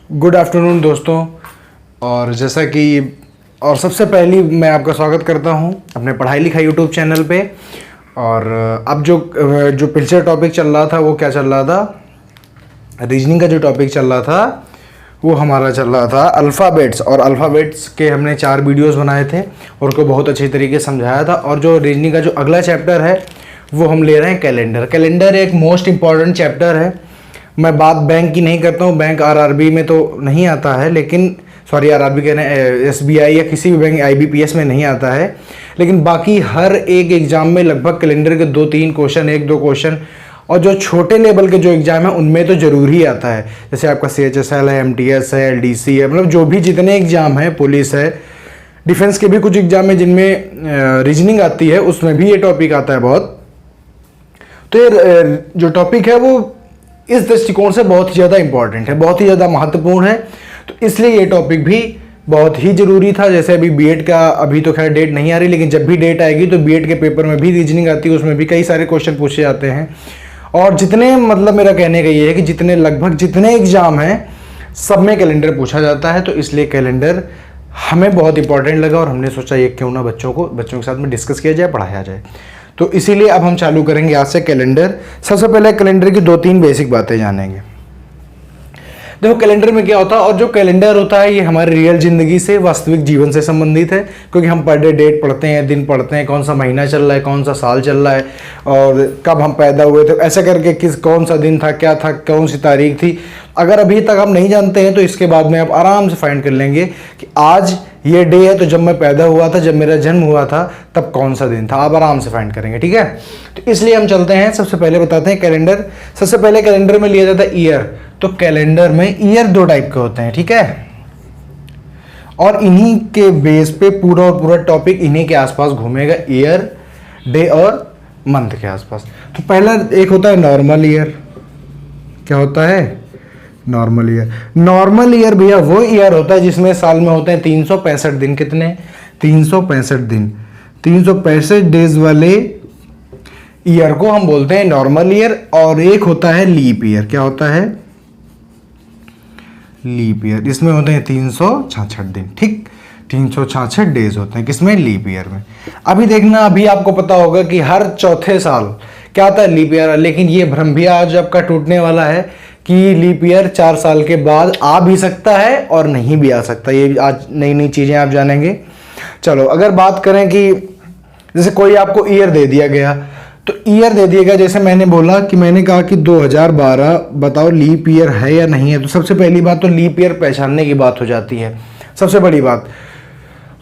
Good afternoon दोस्तों। और जैसा कि सबसे पहली मैं आपका स्वागत करता हूं अपने पढ़ाई लिखाई यूट्यूब चैनल पे। और अब जो पिछले टॉपिक चल रहा था वो क्या चल रहा था, रीजनिंग का जो टॉपिक चल रहा था वो हमारा चल रहा था अल्फ़ाबेट्स। और अल्फ़ाबेट्स के हमने 4 वीडियोस बनाए थे और उनको बहुत अच्छी तरीके से समझाया था। और जो रीजनिंग का जो अगला चैप्टर है वो हम ले रहे हैं कैलेंडर। कैलेंडर एक मोस्ट इम्पॉर्टेंट चैप्टर है। मैं बात बैंक की नहीं करता हूँ, बैंक आरआरबी में तो नहीं आता है, लेकिन सॉरी आरआरबी कह रहे हैं, एसबीआई या किसी भी बैंक आईबीपीएस में नहीं आता है, लेकिन बाकी हर एक एग्जाम में लगभग कैलेंडर के 2-3 क्वेश्चन, 1-2 क्वेश्चन, और जो छोटे लेवल के जो एग्जाम है उनमें तो जरूर ही आता है। जैसे आपका CHSL है, MTS है, LDC है, मतलब जो भी जितने एग्जाम है, पुलिस है, डिफेंस के भी कुछ एग्जाम है जिनमें रीजनिंग आती है, उसमें भी ये टॉपिक आता है बहुत। तो ये जो टॉपिक है वो इस दृष्टिकोण से बहुत ही ज़्यादा इंपॉर्टेंट है, बहुत ही ज़्यादा महत्वपूर्ण है। तो इसलिए ये टॉपिक भी बहुत ही ज़रूरी था। जैसे अभी बीएड का अभी तो खैर डेट नहीं आ रही, लेकिन जब भी डेट आएगी तो बीएड के पेपर में भी रीजनिंग आती है, उसमें भी कई सारे क्वेश्चन पूछे जाते हैं। और जितने मतलब मेरा कहने का ये है कि जितने लगभग जितने एग्जाम हैं सब में कैलेंडर पूछा जाता है। तो इसलिए कैलेंडर हमें बहुत इंपॉर्टेंट लगा और हमने सोचा ये क्यों ना बच्चों के साथ में डिस्कस किया जाए, पढ़ाया जाए। तो इसीलिए अब हम चालू करेंगे आज से कैलेंडर। सबसे पहले कैलेंडर की 2-3 बेसिक बातें जानेंगे। देखो कैलेंडर में क्या होता है, और जो कैलेंडर होता है ये हमारी रियल जिंदगी से, वास्तविक जीवन से संबंधित है, क्योंकि हम पर डे डेट पढ़ते हैं, दिन पढ़ते हैं, कौन सा महीना चल रहा है, कौन सा साल चल रहा है, और कब हम पैदा हुए थे, ऐसे करके कौन सा दिन था, क्या था, कौन सी तारीख थी। अगर अभी तक हम नहीं जानते हैं तो इसके बाद में आप आराम से फाइंड कर लेंगे कि आज ये डे है तो जब मैं पैदा हुआ था, जब मेरा जन्म हुआ था तब कौन सा दिन था, आप आराम से फाइंड करेंगे। ठीक है, तो इसलिए हम चलते हैं, सबसे पहले बताते हैं कैलेंडर। सबसे पहले कैलेंडर में लिया जाता है ईयर। तो कैलेंडर में ईयर 2 टाइप के होते हैं, ठीक है, और इन्हीं के बेस पे पूरा और पूरा टॉपिक इन्हीं के आसपास घूमेगा, ईयर, डे और मंथ के आसपास। तो पहला एक होता है नॉर्मल ईयर। क्या होता है? Normal year. नॉर्मल ईयर भैया वो ईयर होता है जिसमें साल में होते हैं 365 दिन। कितने? 365 दिन। 365 डेज वाले ईयर को हम बोलते हैं नॉर्मल ईयर। और एक होता है लीप ईयर। क्या होता है? Leap year. इसमें होते हैं 366 दिन। ठीक, 366 डेज होते हैं किसमें? लीप ईयर में। अभी देखना, अभी आपको पता होगा कि हर चौथे साल क्या आता है? Leap year. लेकिन ये भ्रम भी आज आपका टूटने वाला है कि लीप ईयर 4 साल के बाद आ भी सकता है और नहीं भी आ सकता। ये आज नई नई चीजें आप जानेंगे। चलो अगर बात करें कि जैसे कोई आपको ईयर दे दिया गया, तो ईयर दे दिया गया, जैसे मैंने बोला कि मैंने कहा कि 2012 बताओ लीप ईयर है या नहीं है। तो सबसे पहली बात तो लीप ईयर पहचानने की बात हो जाती है, सबसे बड़ी बात।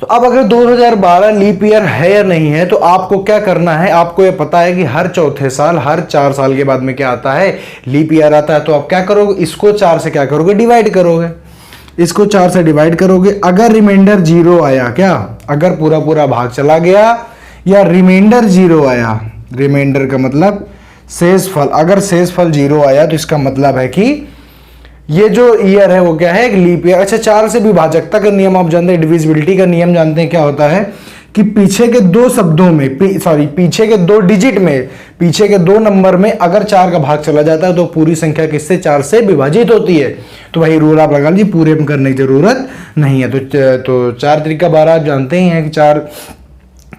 तो अब अगर 2012 लीप ईयर है या नहीं है, तो आपको क्या करना है, आपको ये पता है कि हर चौथे साल, हर 4 साल के बाद में क्या आता है? लीप ईयर आता है। तो आप क्या करोगे? इसको 4 से क्या करोगे? डिवाइड करोगे। इसको 4 से डिवाइड करोगे। अगर रिमाइंडर 0 आया, क्या अगर पूरा पूरा भाग चला गया या रिमाइंडर 0 आया, रिमाइंडर का मतलब शेषफल, अगर शेषफल 0 आया तो इसका मतलब है कि ये जो ईयर है वो क्या है? एक लीप ईयर। अच्छा, 4 से विभाजकता का नियम आप जानते हैं, डिविजिबिलिटी का नियम जानते हैं। क्या होता है कि पीछे के 2 शब्दों में, पीछे के 2 डिजिट में, पीछे के 2 नंबर में अगर 4 का भाग चला जाता है तो पूरी संख्या किससे? 4 से विभाजित होती है। तो वही रूल आप लगा लीजिए, पूरे करने की जरूरत नहीं है। तो 4 तरीका 12 आप जानते ही हैं कि 4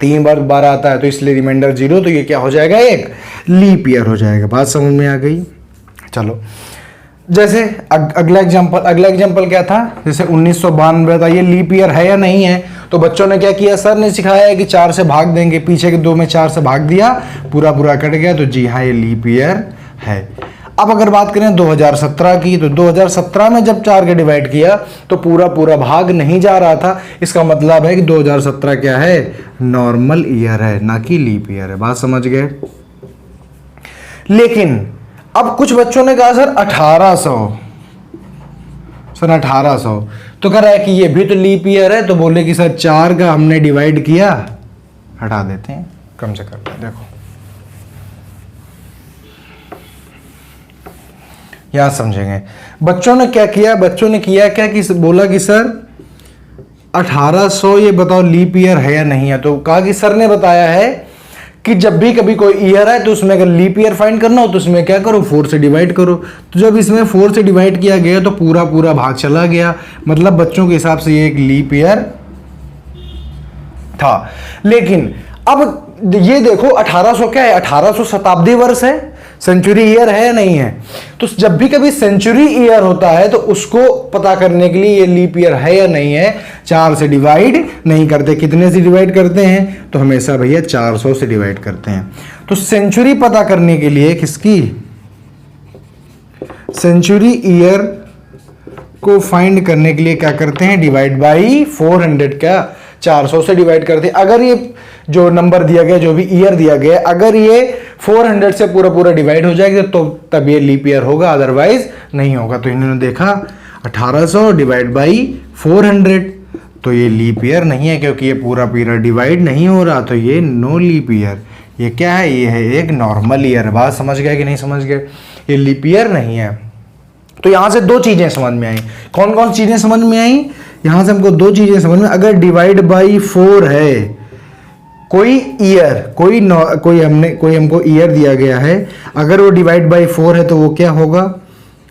3 बार 12 आता है, तो इसलिए रिमाइंडर 0। तो ये क्या हो जाएगा? एक लीप ईयर हो जाएगा। बात समझ में आ गई? चलो जैसे अगला एग्जांपल क्या था? जैसे 1992 था, ये लीप ईयर है या नहीं है? तो बच्चों ने क्या किया, सर ने सिखाया है कि 4 से भाग देंगे, पीछे के 2 में 4 से भाग दिया, पूरा पूरा कट गया, तो जी हाँ ये लीप ईयर है। अब अगर बात करें 2017 की, तो 2017 में जब 4 के डिवाइड किया तो पूरा पूरा भाग नहीं जा रहा था। इसका मतलब है कि 2017 क्या है? नॉर्मल ईयर है, ना कि लीप ईयर है। बात समझ गए? लेकिन अब कुछ बच्चों ने कहा सर 1800, सन 1800, तो कह रहा है कि ये भी तो लीप ईयर है। तो बोले कि सर 4 का हमने डिवाइड किया, हटा देते हैं, कम से कम। देखो यहां समझेंगे बच्चों ने क्या किया। बच्चों ने किया क्या कि बोला कि सर 1800 ये बताओ लीप ईयर है या नहीं है। तो कहा कि सर ने बताया है कि जब भी कभी कोई ईयर है तो उसमें अगर लीप ईयर फाइंड करना हो तो उसमें क्या करो, 4 से डिवाइड करो। तो जब इसमें 4 से डिवाइड किया गया तो पूरा पूरा भाग चला गया, मतलब बच्चों के हिसाब से ये एक लीप ईयर था। लेकिन अब ये देखो 1800 क्या है, 1800 शताब्दी वर्ष है, सेंचुरी ईयर है या नहीं है। तो जब भी कभी सेंचुरी ईयर होता है तो उसको पता करने के लिए ये लीप ईयर है या नहीं है, 4 से डिवाइड नहीं करते। कितने से डिवाइड करते हैं, तो हमेशा भैया 400 से डिवाइड करते हैं। तो सेंचुरी पता करने के लिए किसकी, सेंचुरी ईयर को फाइंड करने के लिए क्या करते हैं, डिवाइड बाई 400 का 400 से डिवाइड करते हैं। अगर ये जो नंबर दिया गया, जो भी ईयर दिया गया, अगर ये 400 से पूरा पूरा डिवाइड हो जाएगा तो तब ये लीप ईयर होगा, अदरवाइज नहीं होगा। तो इन्होंने देखा 1800 डिवाइड बाई 400, तो ये लीप ईयर नहीं है क्योंकि ये पूरा पीरियड डिवाइड नहीं हो रहा, तो ये नो लीप ईयर। ये क्या है, ये है एक नॉर्मल ईयर। बात समझ गए कि नहीं समझ गए, ये लीप ईयर नहीं है। तो यहां से दो चीजें समझ में आई। कौन कौन चीजें समझ में आई, यहां से हमको दो चीजें समझ में, अगर डिवाइड बाई 4 है कोई ईयर, कोई हमको ईयर दिया गया है, अगर वो डिवाइड बाई 4 है तो वो क्या होगा,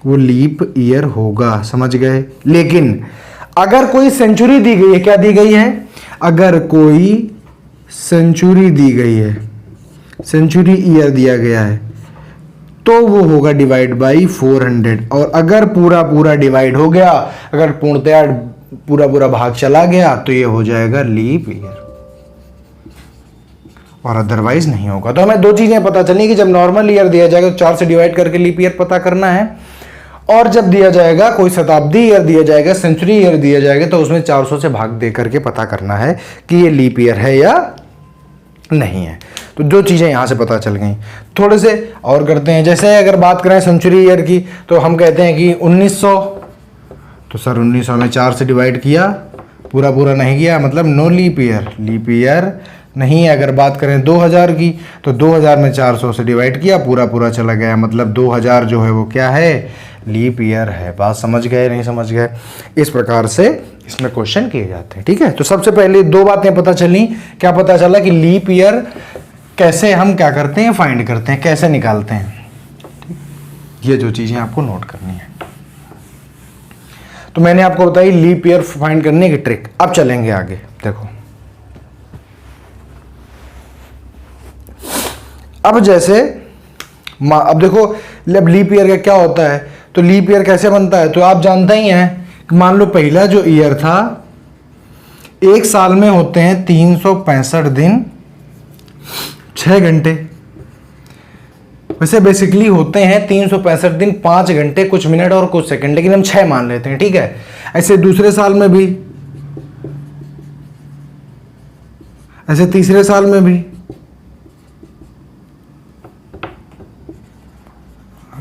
वो लीप ईयर होगा। समझ गए। लेकिन अगर कोई सेंचुरी दी गई है, क्या दी गई है, अगर कोई सेंचुरी दी गई है, सेंचुरी ईयर दिया गया है, तो वो होगा डिवाइड बाई 400। और अगर पूरा पूरा डिवाइड हो गया, अगर पूर्णतया पूरा पूरा भाग चला गया, तो ये हो जाएगा लीप ईयर, और अदरवाइज नहीं होगा। तो हमें दो चीजें पता चली कि जब नॉर्मल ईयर दिया जाएगा तो 4 से डिवाइड करके लीप ईयर पता करना है, और जब दिया जाएगा कोई शताब्दी ईयर दिया जाएगा, सेंचुरी ईयर दिया जाएगा, तो उसमें 400 से भाग दे करके पता करना है कि ये लीप ईयर है या नहीं है। तो दो चीजें यहां से पता चल गई। थोड़े से और करते हैं। जैसे अगर बात करें सेंचुरी ईयर की, तो हम कहते हैं कि 1900, तो सर 1900 में 4 से डिवाइड किया, पूरा पूरा नहीं किया, मतलब no leap year, leap year नहीं है। अगर बात करें 2000 की, तो 2000 में 400 से डिवाइड किया, पूरा पूरा चला गया, मतलब 2000 जो है वो क्या है, लीप ईयर है। बात समझ गए नहीं समझ गए। इस प्रकार से इसमें क्वेश्चन किए जाते हैं। ठीक है। तो सबसे पहले दो बातें पता चली। क्या पता चला कि लीप ईयर कैसे हम क्या करते हैं, फाइंड करते हैं, कैसे निकालते हैं। ये जो चीजें आपको नोट करनी है, तो मैंने आपको बताई लीप ईयर फाइंड करने की ट्रिक। अब चलेंगे आगे। देखो अब जैसे अब देखो अब लीप ईयर का क्या होता है, तो लीप ईयर कैसे बनता है, तो आप जानते ही हैं कि मान लो पहला जो ईयर था, एक साल में होते हैं 365 दिन 6 घंटे। वैसे बेसिकली होते हैं 365 दिन 5 घंटे कुछ मिनट और कुछ सेकंड, लेकिन हम 6 मान लेते हैं। ठीक है। ऐसे दूसरे साल में भी, ऐसे तीसरे साल में भी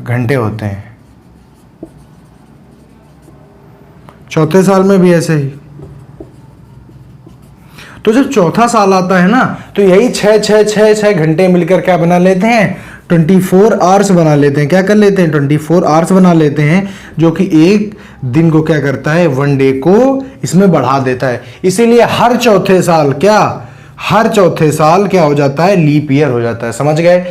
घंटे होते हैं, चौथे साल में भी ऐसे ही। तो जब चौथा साल आता है ना, तो यही 6 घंटे मिलकर क्या बना लेते हैं, 24 आवर्स बना लेते हैं। क्या कर लेते हैं, 24 आवर्स बना लेते हैं, जो कि एक दिन को क्या करता है, 1 डे को इसमें बढ़ा देता है। इसीलिए हर चौथे साल क्या हो जाता है, लीप ईयर हो जाता है। समझ गए।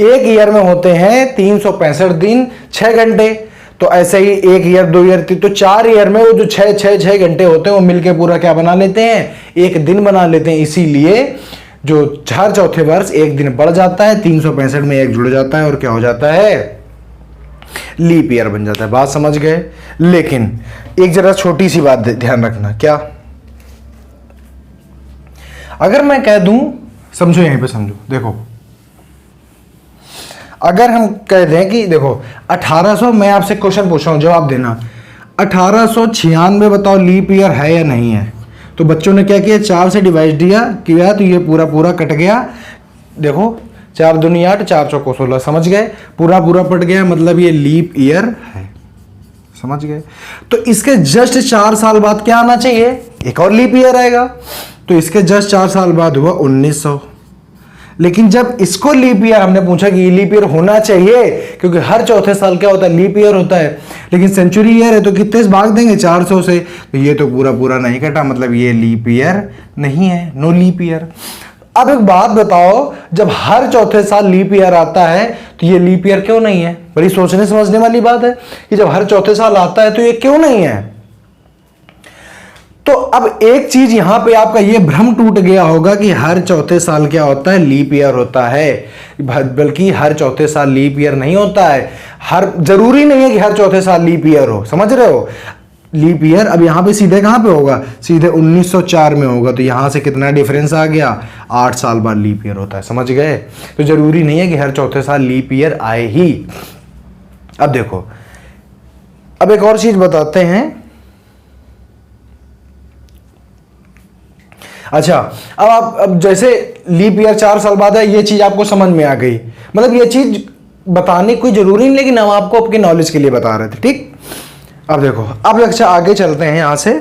एक ईयर में होते हैं 365 दिन 6 घंटे, तो ऐसे ही एक ईयर, 2 ईयर, तो 4 ईयर में वो जो 6 घंटे होते हैं वो मिलके पूरा क्या बना लेते हैं, एक दिन बना लेते हैं। इसीलिए जो हर चौथे वर्ष एक दिन बढ़ जाता है, 365 में एक जुड़ जाता है और क्या हो जाता है, लीप ईयर बन जाता है। बात समझ गए। लेकिन एक जरा छोटी सी बात ध्यान रखना। क्या, अगर मैं कह दूं, समझो यहीं पे समझो, देखो अगर हम कह दें कि देखो 1800, मैं आपसे क्वेश्चन पूछ रहा हूं, जवाब देना, 1896 बताओ लीप ईयर है या नहीं है। तो बच्चों ने क्या किया, 4 से डिवाइड किया, तो ये पूरा पूरा कट गया। देखो 4 दूनी 8, 4 चौको 16। समझ गए। पूरा पूरा पट गया, मतलब ये लीप ईयर है। समझ गए। तो इसके जस्ट 4 साल बाद क्या आना चाहिए, एक और लीप ईयर आएगा। तो इसके जस्ट 4 साल बाद हुआ 1900। लेकिन जब इसको लीप ईयर हमने पूछा कि ये लीप ईयर होना चाहिए, क्योंकि हर चौथे साल क्या होता है, लीप ईयर होता है। लेकिन सेंचुरी ईयर है तो कितने से भाग देंगे, 400 से, तो ये तो पूरा पूरा नहीं कटा, मतलब ये लीप ईयर नहीं है, नो लीप ईयर। अब एक बात बताओ, जब हर चौथे साल लीप ईयर आता है तो ये लीप ईयर क्यों नहीं है? बड़ी सोचने समझने वाली बात है कि जब हर चौथे साल आता है तो ये क्यों नहीं है। तो अब एक चीज यहां पे आपका ये भ्रम टूट गया होगा कि हर चौथे साल क्या होता है, लीप ईयर होता है। बल्कि हर चौथे साल लीप ईयर नहीं होता है। जरूरी नहीं है कि हर चौथे साल लीप ईयर हो, समझ रहे हो। लीप ईयर अब यहां पे सीधे कहां पे होगा, सीधे 1904 में होगा। तो यहां से कितना डिफरेंस आ गया, 8 साल बाद लीप ईयर होता है, समझ गए। तो जरूरी नहीं है कि हर चौथे साल लीप ईयर आए ही। अब देखो, अब एक और चीज बताते हैं। अच्छा, अब जैसे लीप ईयर 4 साल बाद है, ये चीज आपको समझ में आ गई। मतलब ये चीज बताने कोई जरूरी नहीं, लेकिन हम आपको आपकी नॉलेज के लिए बता रहे थे, ठीक। अब देखो, अब अच्छा आगे चलते हैं यहां से।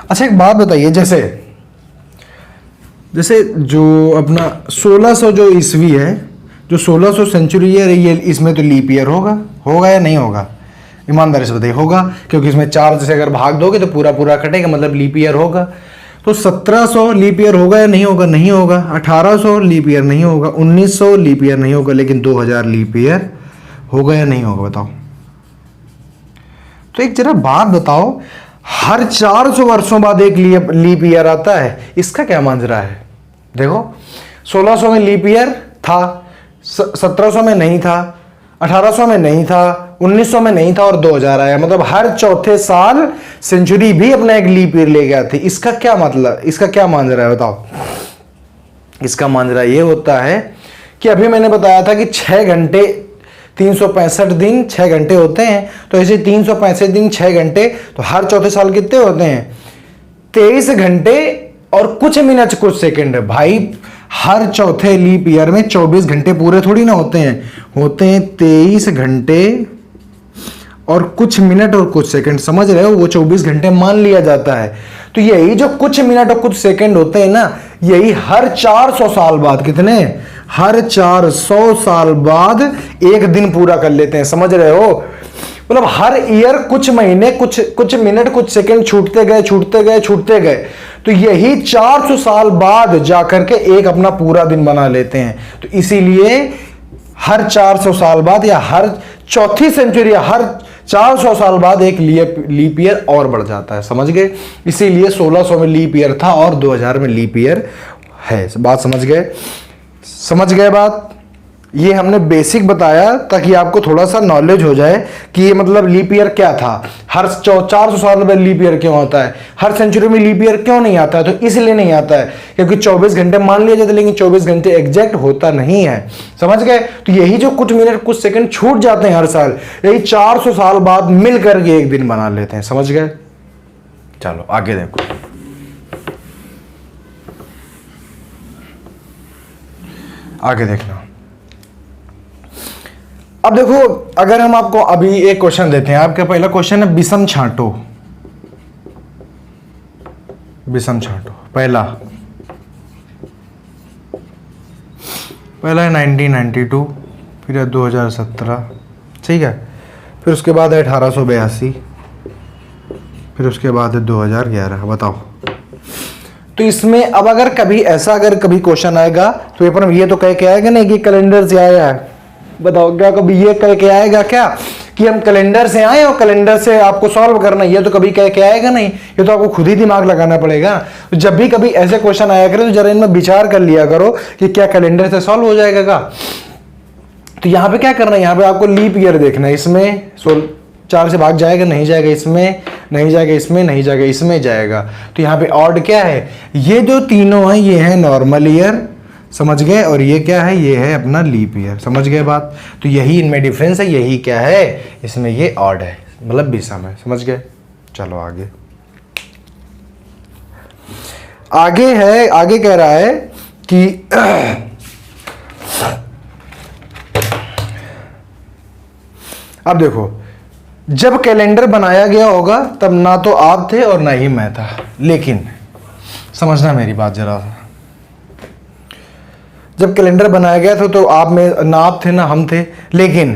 अच्छा एक बात बताइए, जैसे जो अपना 1600 जो ईस्वी है, जो 1600 सेंचुरी है, ये इसमें तो लीप ईयर होगा या नहीं होगा? ईमानदारी से बताइए, होगा, क्योंकि इसमें 4 से अगर भाग दोगे तो पूरा पूरा कटेगा, मतलब लीप ईयर होगा। तो 1700 लीप ईयर होगा या नहीं होगा? नहीं होगा। 1800 लीप ईयर नहीं होगा। 1900 लीप ईयर नहीं होगा। लेकिन 2000 लीप ईयर होगा या नहीं होगा, बताओ। तो एक जरा बात बताओ, हर 400 वर्षों बाद एक लीप ईयर आता है, इसका क्या मांजरा है? देखो, 1600 में लीप ईयर था, 1700 में नहीं था, 1800 में नहीं था, 1900 में नहीं था, और 2000 आया। मतलब हर चौथे साल सेंचुरी भी अपना एक लीप ईयर ले गया थी। इसका क्या मतलब, इसका क्या मांजरा है, बताओ। इसका मांजरा ये होता है कि अभी मैंने बताया था कि 6 घंटे 365 दिन 6 घंटे होते हैं। तो ऐसे 365 दिन 6 घंटे, तो हर चौथे साल कितने होते हैं? 23 घंटे और कुछ मिनट कुछ सेकंड है भाई। हर चौथे लीप ईयर में 24 घंटे पूरे थोड़ी ना होते हैं, होते हैं 23 घंटे और कुछ मिनट और कुछ सेकंड, समझ रहे हो। वो 24 घंटे मान लिया जाता है। तो यही जो कुछ मिनट और कुछ सेकंड होते हैं ना, यही हर 400 साल बाद, कितने, हर 400 साल बाद एक दिन पूरा कर लेते हैं, समझ रहे हो। मतलब हर ईयर कुछ महीने कुछ मिनट कुछ सेकंड छूटते गए। तो यही 400 साल बाद जाकर के एक अपना पूरा दिन बना लेते हैं। तो इसीलिए हर 400 साल बाद या हर चौथी सेंचुरी या हर 400 साल बाद एक लीप ईयर और बढ़ जाता है, समझ गए। इसीलिए 1600 में लीप ईयर था और 2000 में लीप ईयर है। बात समझ गए बात। ये हमने बेसिक बताया ताकि आपको थोड़ा सा नॉलेज हो जाए कि ये मतलब लीप ईयर क्या था, हर 400 साल में लीप ईयर क्यों आता है, हर सेंचुरी में लीप ईयर क्यों नहीं आता है। तो इसलिए नहीं आता है क्योंकि 24 घंटे मान लिया जाता है, लेकिन 24 घंटे एग्जैक्ट होता नहीं है, समझ गए। तो यही जो कुछ मिनट कुछ सेकंड छूट जाते हैं हर साल, यही 400 साल बाद मिल करके एक दिन बना लेते हैं, समझ गए। चलो आगे देखो, आगे देखना। अब देखो, अगर हम आपको अभी एक क्वेश्चन देते हैं, आपका पहला क्वेश्चन है विषम छांटो। पहला है 1992, फिर है 2017, ठीक है। फिर उसके बाद है 1882, फिर उसके बाद है 2011। बताओ। तो इसमें अब अगर कभी क्वेश्चन आएगा तो ये तो कह के आएगा नहीं कि कैलेंडर से आया है। बताओ, क्या कभी ये कह के आएगा क्या कि हम कैलेंडर से आए और कैलेंडर से आपको सॉल्व करना, ये तो कभी कह के आएगा नहीं। ये तो आपको खुद ही दिमाग लगाना पड़ेगा। तो जब भी कभी ऐसे क्वेश्चन आया करें तो जरा इनमें विचार कर लिया करो कि क्या कैलेंडर से सॉल्व हो जाएगा का। तो यहाँ पे क्या करना है, यहाँ पे आपको लीप ईयर देखना है। इसमें 4 से भाग जाएगा, नहीं जाएगा, इसमें नहीं जाएगा, इसमें नहीं जाएगा, इसमें जाएगा। तो यहाँ पे ऑड क्या है, ये जो तीनों है ये है नॉर्मल ईयर, समझ गए। और ये क्या है, ये है अपना लीप ईयर, समझ गए बात। तो यही इनमें डिफरेंस है, यही क्या है, इसमें ये ऑड है, मतलब विषम है, समझ गए। चलो आगे आगे कह रहा है कि अब देखो, जब कैलेंडर बनाया गया होगा तब ना तो आप थे और ना ही मैं था। लेकिन समझना मेरी बात जरा, जब कैलेंडर बनाया गया था तो आप में ना आप थे ना हम थे। लेकिन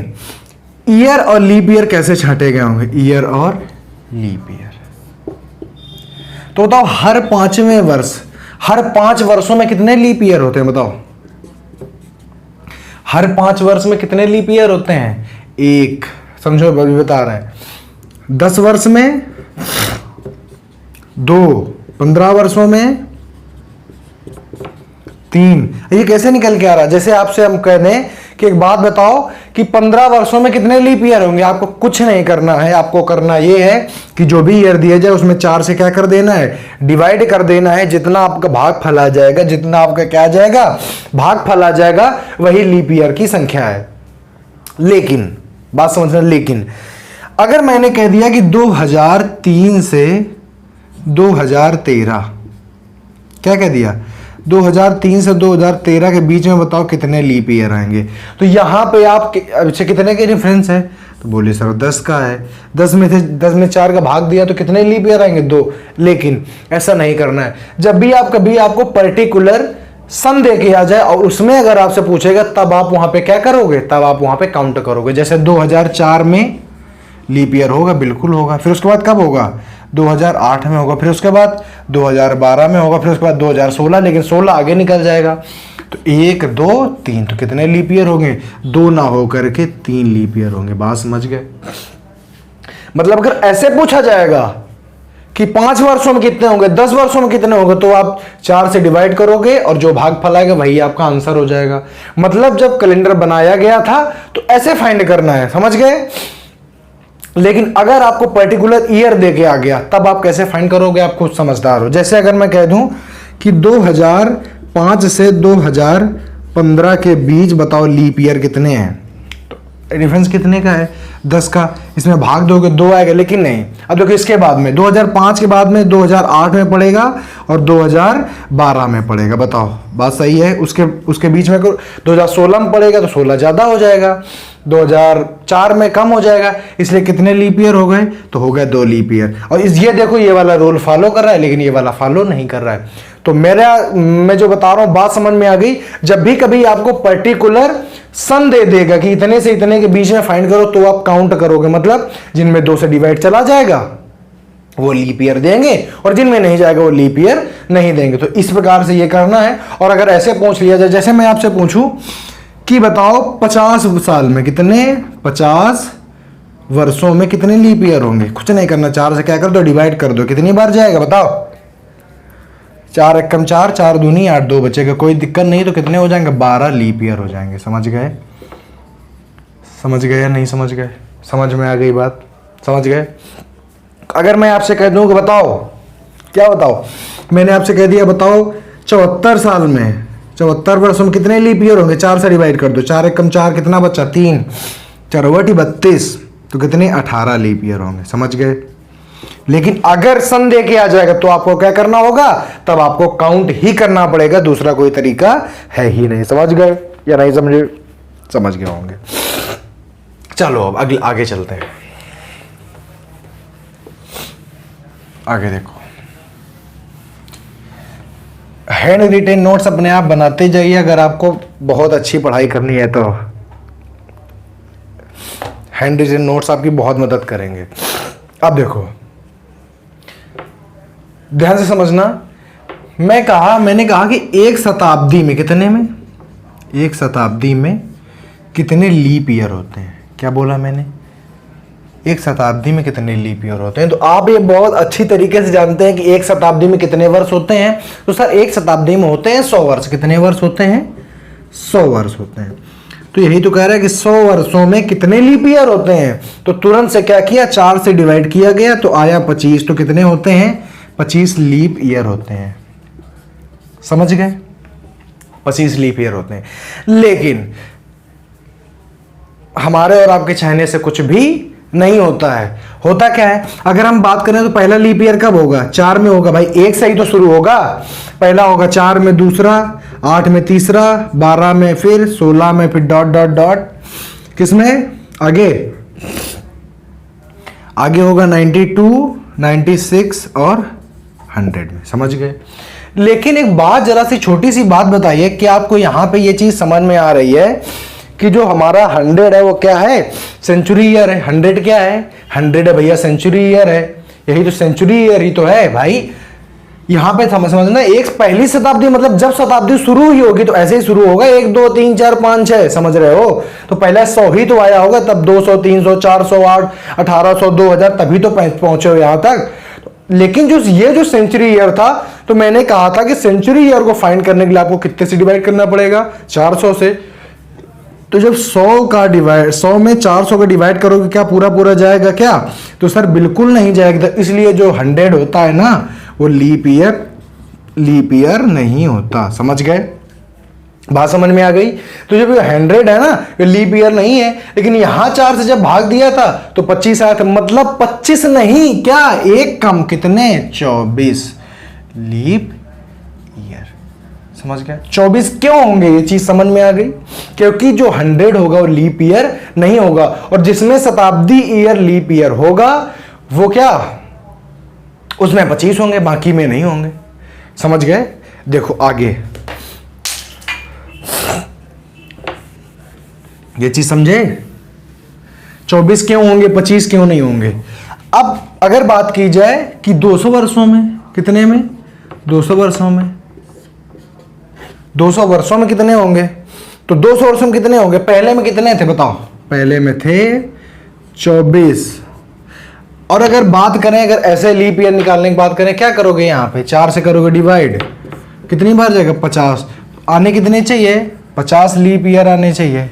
ईयर और लीप ईयर कैसे छांटे गए होंगे, ईयर और लीप ईयर। तो बताओ हर 5वें वर्ष, हर 5 वर्षों में कितने लीप ईयर होते हैं बताओ? हर 5 वर्ष में कितने लीप ईयर होते हैं? एक। समझो अभी बता रहे हैं। 10 वर्ष में 2, 15 वर्षों में 3। ये कैसे निकल के आ रहा है? जैसे आपसे हम कह दें कि एक बात बताओ कि 15 वर्षों में कितने लीप ईयर होंगे। आपको कुछ नहीं करना है, आपको करना ये है कि जो भी ईयर दिया जाए उसमें 4 से क्या कर देना है? डिवाइड कर देना है। जितना आपका भाग फला जाएगा, जितना आपका क्या जाएगा? भाग फला जाएगा, वही लीप ईयर की संख्या है। लेकिन बात समझना, लेकिन अगर मैंने कह दिया कि 2003 से 2013, क्या कह दिया? 2003 से 2013 के बीच में बताओ कितने लीप ईयर आएंगे। तो यहां पे आप अच्छा कितने के रेफरेंस है? तो बोले सर 10 का है। 10 में 4 का भाग दिया तो कितने लीप ईयर आएंगे? 2। लेकिन ऐसा नहीं करना है। जब भी आप कभी आपको पर्टिकुलर सन दे के आ जाए और उसमें अगर आपसे पूछेगा, तब आप वहां पे क्या करोगे? तब आप वहां पे काउंट करोगे। जैसे 2004 में लीप ईयर होगा, बिल्कुल होगा। फिर उसके बाद कब होगा? 2008 में होगा। फिर उसके बाद 2012 में होगा। फिर उसके बाद 2016, लेकिन 16 आगे निकल जाएगा। तो 1, 2, 3, तो कितने लीप ईयर होंगे? 2 ना होकर के 3 लीप ईयर होंगे। बात समझ गए? मतलब अगर ऐसे पूछा जाएगा कि 5 वर्षों में कितने होंगे, 10 वर्षों में कितने होंगे, तो आप 4 से डिवाइड करोगे और जो भाग फलाएगा वही आपका आंसर हो जाएगा। मतलब जब कैलेंडर बनाया गया था तो ऐसे फाइंड करना है। समझ गए? लेकिन अगर आपको पर्टिकुलर ईयर दे के आ गया, तब आप कैसे फाइंड करोगे? आप खुद समझदार हो। जैसे अगर मैं कह दूं कि 2005 से 2015 के बीच बताओ लीप ईयर कितने हैं, तो डिफरेंस कितने का है? 10 का। इसमें भाग दोगे 2 आएगा, लेकिन नहीं। अब देखो इसके बाद में 2005 के बाद में 2008 में पड़ेगा और 2012 में पड़ेगा। बताओ बात सही है? उसके बीच में 2016 में पड़ेगा तो 16 ज्यादा हो जाएगा, 2004 में कम हो जाएगा। इसलिए कितने लीप ईयर हो गए? तो हो गए 2 लीप ईयर। और ये देखो ये वाला रूल फॉलो कर रहा है, लेकिन ये वाला फॉलो नहीं कर रहा है। तो मैं जो बता रहा हूं बात समझ में आ गई? जब भी कभी आपको पर्टिकुलर सन दे देगा कि इतने से इतने के बीच में फाइंड करो, तो आप काउंट करोगे। मतलब जिनमें 2 से डिवाइड चला जाएगा वो लीप ईयर देंगे, और जिनमें नहीं जाएगा वो लीप ईयर नहीं देंगे। तो इस प्रकार से ये करना है। और अगर ऐसे पूछ लिया जाए, जैसे मैं आपसे पूछूं कि बताओ 50 साल में कितने, 50 वर्षों में कितने लीप ईयर होंगे? कुछ नहीं करना, 4 से क्या कर दो? डिवाइड कर दो। कितनी बार जाएगा बताओ? 4 एकम 4, 4 दूनी 8, 2 बचेगा। कोई दिक्कत नहीं। तो कितने हो जाएंगे? 12 लीप ईयर हो जाएंगे। समझ गए? समझ गए या नहीं समझ गए? समझ में आ गई बात? समझ गए? अगर मैं आपसे कह दूं कि बताओ, क्या बताओ, मैंने आपसे कह दिया बताओ 74 साल में, 74 वर्षों में कितने लीप ईयर होंगे? 4 से डिवाइड कर दो। 4 एकम 4, कितना बचा? 3, 4 32, तो कितने? 18 लीप ईयर होंगे। समझ गए? लेकिन अगर सन दे के आ जाएगा तो आपको क्या करना होगा? तब आपको काउंट ही करना पड़ेगा, दूसरा कोई तरीका है ही नहीं। समझ गए या नहीं समझे? समझ गए होंगे। चलो अब आगे चलते हैं। आगे देखो, हैंड रिटेन नोट्स अपने आप बनाते जाइए अगर आपको बहुत अच्छी पढ़ाई करनी है तो। हैंड रिटेन नोट्स आपकी बहुत मदद करेंगे। अब देखो ध्यान से समझना। मैंने कहा कि एक शताब्दी में कितने में, एक शताब्दी में कितने लीप ईयर होते हैं? क्या बोला मैंने? एक शताब्दी में कितने लीप ईयर होते हैं? तो आप ये बहुत अच्छी तरीके से जानते हैं कि एक शताब्दी में कितने वर्ष होते हैं। तो सर एक शताब्दी में होते हैं 100 वर्ष। कितने वर्ष होते हैं? 100 वर्ष होते हैं। तो यही तो कह रहा है कि 100 वर्षों में कितने लीप ईयर होते हैं। तो तुरंत से क्या किया? 4 से डिवाइड किया गया तो आया 25। तो कितने होते हैं? 25 लीप ईयर होते हैं। समझ गए? 25 लीप ईयर होते हैं। लेकिन हमारे और आपके चाहने से कुछ भी नहीं होता है। होता क्या है? अगर हम बात करें तो पहला लीप ईयर कब होगा? 4 में होगा भाई। 1 से ही तो शुरू होगा। पहला होगा 4 में दूसरा, 8 में तीसरा, 12 में, फिर 16 में, फिर डॉट डॉट डॉट। किसमें आगे? आगे होगा 92, 96 और 100 में। समझ गए? लेकिन एक बात, जरा सी छोटी सी बात बताइए कि आपको यहां पे ये चीज समझ में आ रही है कि जो हमारा 100 है वो क्या है? सेंचुरी ईयर है। 100 क्या है? 100 है भैया सेंचुरी ईयर है। यही तो सेंचुरी ईयर ही तो है भाई। यहां पे समझना, एक पहली शताब्दी मतलब जब शताब्दी शुरू ही होगी तो ऐसे ही शुरू होगा, 1 2 3 4 5 6, समझ रहे हो? तो पहले 100 ही तो आया होगा, तब 200 300 400 8 1800 2000 तभी तो पहुंचे हो यहां तक। लेकिन ये जो सेंचुरी ईयर था, तो मैंने कहा था कि सेंचुरी ईयर को फाइंड करने के लिए आपको कितने से डिवाइड करना पड़ेगा? 400 से। तो जब 100 में 400 का डिवाइड करोगे, क्या पूरा पूरा जाएगा क्या? तो सर बिल्कुल नहीं जाएगा। इसलिए जो 100 होता है ना, वो लीप ईयर नहीं होता। समझ गए? बात समझ में आ गई? तो जब 100 है ना, ये लीप ईयर नहीं है, लेकिन यहां 4 से जब भाग दिया था तो 25 आया था, मतलब 25 नहीं, क्या एक कम, कितने? 24 लीप ईयर। समझ गए? 24 क्यों होंगे? ये चीज समझ में आ गई? क्योंकि जो 100 होगा वो लीप ईयर नहीं होगा, और जिसमें शताब्दी ईयर लीप ईयर होगा वो क्या, उसमें 25 होंगे, बाकी में नहीं होंगे। समझ गए? देखो आगे ये चीज समझे? 24 क्यों होंगे, 25 क्यों नहीं होंगे? अब अगर बात की जाए कि 200 वर्षों में, कितने में? 200 वर्षों में, 200 वर्षों में कितने होंगे? तो 200 वर्षों में कितने होंगे? पहले में कितने थे बताओ? पहले में थे 24। और अगर बात करें, अगर ऐसे लीप ईयर निकालने की बात करें, क्या करोगे? यहां पे 4 से करोगे डिवाइड, कितनी बार जाएगा? 50। आने कितने चाहिए? 50 लीप ईयर आने चाहिए।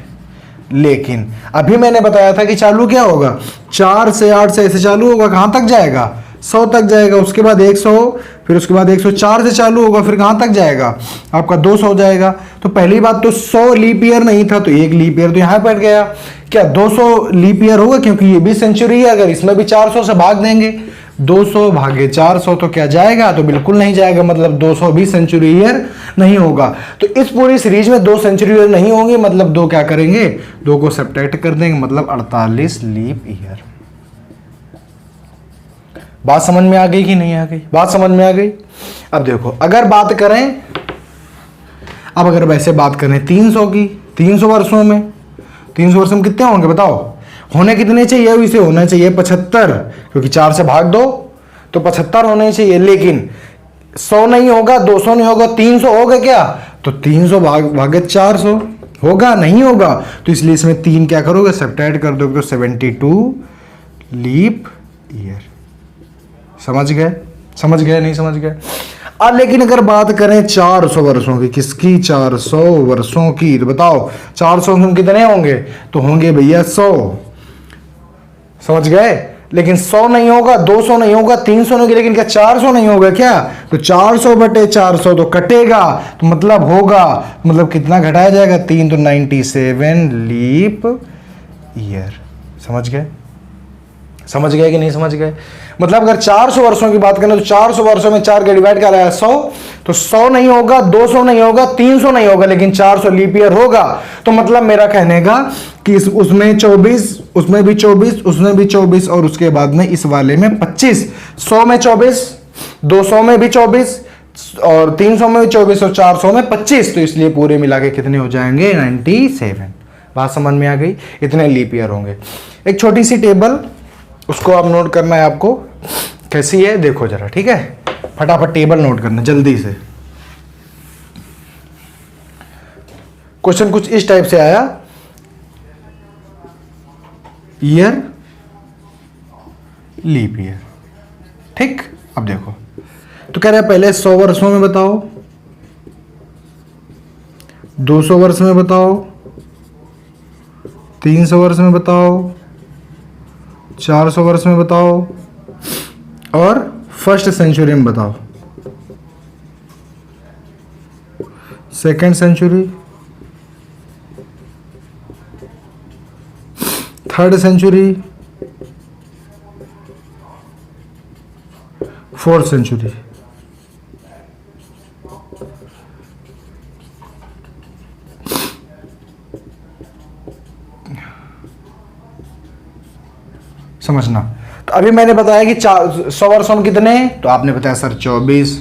लेकिन अभी मैंने बताया था कि चालू क्या होगा? 4 से 8 से ऐसे चालू होगा, कहां तक जाएगा? 100 तक जाएगा, उसके बाद 100, फिर उसके बाद 104 से चालू होगा, फिर कहां तक जाएगा? आपका 200 हो जाएगा। तो पहली बात तो 100 लीप ईयर नहीं था, तो एक लीप ईयर तो यहां बैठ गया। क्या 200 लीप ईयर होगा? क्योंकि ये भी सेंचुरी है, अगर इसमें भी 400 से भाग देंगे, 200 भागे 400, तो क्या जाएगा? तो बिल्कुल नहीं जाएगा, मतलब 200 भी सेंचुरी ईयर नहीं होगा। तो इस पूरी सीरीज में 2 सेंचुरी ईयर नहीं होंगे, मतलब 2 क्या करेंगे? 2 को सब्ट्रैक्ट कर देंगे, मतलब 48 लीप ईयर। बात समझ में आ गई कि नहीं आ गई? बात समझ में आ गई? अब देखो, अगर बात करें, अब अगर वैसे बात करें 300 की, 300 वर्षों में, 300 वर्षों में कितने होंगे बताओ? होने कितने चाहिए? इसे होना चाहिए 75, क्योंकि 4 से भाग दो तो 75 होने चाहिए। लेकिन 100 नहीं होगा, 200 नहीं होगा, 300 होगा क्या? तो 300 भागे 400 होगा? नहीं होगा। तो इसलिए इसमें 3 क्या करोगे? सब्ट्रैक्ट कर दोगे, तो 72 लीप ईयर। समझ गए? समझ गए नहीं समझ गए? अब लेकिन अगर बात करें 400 वर्षों की, किसकी? 400 वर्षों की। तो बताओ 400 में कितने होंगे? तो होंगे भैया 100। समझ गए? लेकिन 100 नहीं होगा, 200 नहीं होगा, 300 नहीं होगा, लेकिन क्या 400 नहीं होगा क्या? तो 400 बटे 400 तो कटेगा, तो मतलब होगा, मतलब कितना घटाया जाएगा? 3 तो 97 लीप ईयर। समझ गए? समझ गए कि नहीं समझ गए? मतलब अगर 400 वर्षों की बात करें तो 400 वर्षों में 4 का डिवाइड कर रहा है 100, तो 100 नहीं होगा, 200 नहीं होगा, 300 नहीं होगा, लेकिन 400 लीप ईयर होगा। तो मतलब मेरा कहने का कि उसमें 24, उसमें भी 24, उसमें भी 24, और उसके बाद में इस वाले में 25। 100 में 24, 200 में भी 24, और 300 में भी 24, और 400 में 25। तो इसलिए पूरे मिला के कितने हो जाएंगे? 97। बात समझ में आ गई? इतने लीप ईयर होंगे। एक छोटी सी टेबल, उसको आप नोट करना है आपको, कैसी है देखो जरा, ठीक है? फटाफट टेबल नोट करना जल्दी से। क्वेश्चन कुछ इस टाइप से आया, ईयर, लीप ईयर, ठीक? अब देखो, तो कह रहा है पहले 100 वर्षों में बताओ, 200 वर्ष में बताओ, 300 वर्ष में बताओ, 400 वर्ष में बताओ, और फर्स्ट सेंचुरी में बताओ, second century, third century, fourth century. समझना। तो अभी मैंने बताया कि 100 वर्षों में कितने, तो आपने बताया सर 24,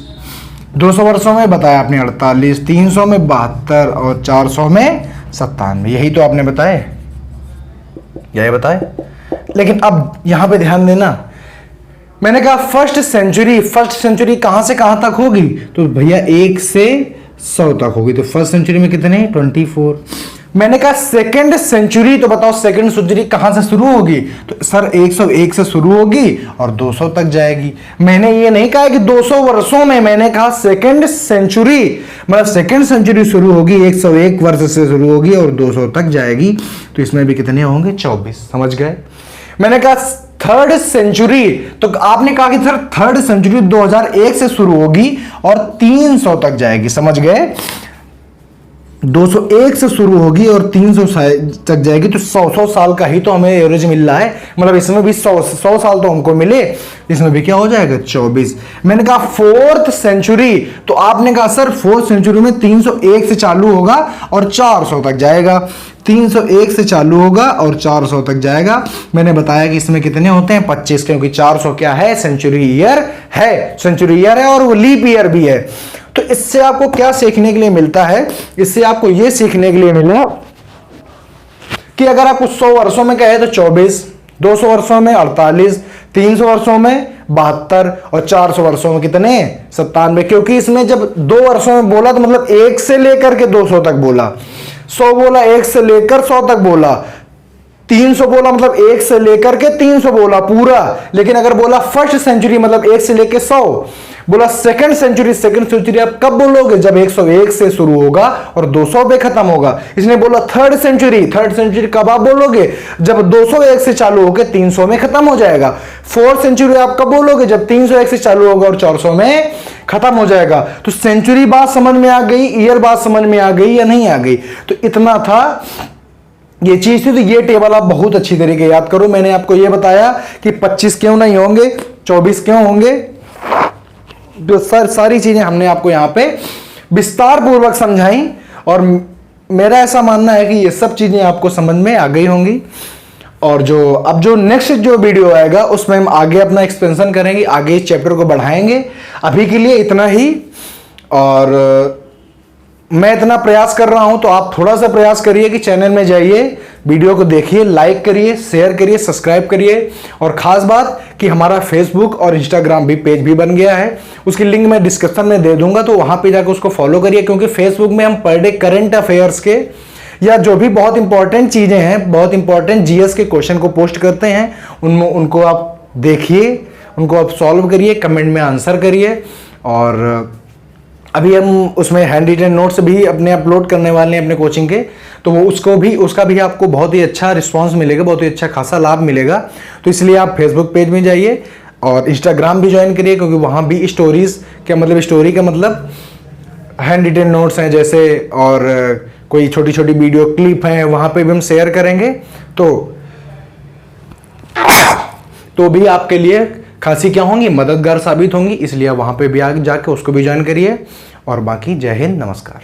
200 वर्षों में बताया आपने 48, 300 में 72, और 400 में 97। यही तो आपने बताए, यही बताए। लेकिन अब यहां पे ध्यान देना, मैंने कहा फर्स्ट सेंचुरी कहां से कहां तक होगी, तो भैया 1 से 100 तक होगी। तो फर्स्ट सेंचुरी में कितने 24। मैंने कहा सेकंड सेंचुरी, तो बताओ सेकंड सेंचुरी कहां से शुरू होगी, तो सर 101 से शुरू होगी और 200 तक जाएगी। मैंने ये नहीं कहा कि 200 वर्षों में, मैंने कहा सेकंड सेंचुरी, मतलब सेकंड सेंचुरी शुरू होगी 101 वर्ष से शुरू होगी और 200 तक जाएगी। तो इसमें भी कितने होंगे 24। समझ गए। मैंने कहा थर्ड सेंचुरी, तो आपने कहा कि सर थर्ड सेंचुरी 2001 से शुरू होगी और 300 तक जाएगी। समझ गए। 201 से शुरू होगी और 300 तक जाएगी। तो 100 साल का ही तो हमें एवरेज मिल रहा है, मतलब इसमें भी 100 साल तो हमको मिले, इसमें भी क्या हो जाएगा 24। मैंने कहा फोर्थ सेंचुरी, तो आपने कहा सर फोर्थ सेंचुरी में 301 से चालू होगा और 400 तक जाएगा। 301 से चालू होगा और 400 तक जाएगा। मैंने बताया कि इसमें कितने होते हैं 25, क्योंकि 400 क्या है सेंचुरी ईयर है और वो लीप ईयर भी है। तो इससे आपको क्या सीखने के लिए मिलता है, इससे आपको यह सीखने के लिए मिला कि अगर आपको 100 वर्षों में कहे तो 24, 200 वर्षों में 48, 300 वर्षों में 72 और 400 वर्षों में कितने 97। क्योंकि इसमें जब 2 वर्षों में बोला तो मतलब 1 से लेकर के 200 तक बोला, 100 बोला 1 से लेकर 100 तक बोला, 300 बोला मतलब 1 से लेकर के 300 बोला पूरा। लेकिन अगर बोला फर्स्ट सेंचुरी मतलब 1 से लेकर 100 बोला। सेकंड सेंचुरी आप कब बोलोगे, जब 101 से शुरू होगा और 200 पे खत्म होगा। इसने बोला थर्ड सेंचुरी कब आप बोलोगे, जब 201 से चालू होकर 300 में खत्म हो जाएगा। फोर्थ सेंचुरी आप कब बोलोगे, जब 301 से चालू होगा और 400 में खत्म हो जाएगा। तो सेंचुरी बात समझ में आ गई, ईयर बात समझ में आ गई या नहीं आ गई। तो इतना था, ये चीज थी। तो ये टेबल आप बहुत अच्छी तरीके याद करो। मैंने आपको ये बताया कि 25 क्यों नहीं होंगे, 24 क्यों होंगे, तो सारी चीजें हमने आपको यहां पे विस्तार पूर्वक समझाई। और मेरा ऐसा मानना है कि ये सब चीजें आपको समझ में आ गई होंगी। और जो नेक्स्ट जो वीडियो आएगा उसमें हम आगे अपना एक्सपेंशन करेंगे, आगे इस चैप्टर को बढ़ाएंगे। अभी के लिए इतना ही। और मैं इतना प्रयास कर रहा हूं तो आप थोड़ा सा प्रयास करिए कि चैनल में जाइए, वीडियो को देखिए, लाइक करिए, शेयर करिए, सब्सक्राइब करिए। और खास बात कि हमारा फेसबुक और इंस्टाग्राम भी पेज भी बन गया है, उसकी लिंक मैं डिस्क्रिप्शन में दे दूंगा, तो वहां पे जाकर उसको फॉलो करिए। क्योंकि फेसबुक में हम पर डे करंट अफेयर्स के या जो भी बहुत इंपॉर्टेंट चीजें हैं, बहुत इंपॉर्टेंट जीएस के क्वेश्चन को पोस्ट करते हैं, उनको आप देखिए, उनको आप सॉल्व करिए, कमेंट में आंसर करिए। और अभी हम उसमें हैंड रिटन नोट्स भी अपने अपलोड करने वाले हैं अपने कोचिंग के, तो वो उसका भी आपको बहुत ही अच्छा रिस्पांस मिलेगा, बहुत ही अच्छा खासा लाभ मिलेगा। तो इसलिए आप फेसबुक पेज में जाइए और इंस्टाग्राम भी ज्वाइन करिए, क्योंकि वहाँ भी स्टोरी का मतलब हैंड रिटन नोट्स हैं जैसे, और कोई छोटी छोटी वीडियो क्लिप हैं, वहाँ पे भी हम शेयर करेंगे। तो भी आपके लिए खासी क्या होंगी, मददगार साबित होंगी। इसलिए वहां पे भी आगे जाके उसको भी ज्वाइन करिए। और बाकी जय हिंद, नमस्कार।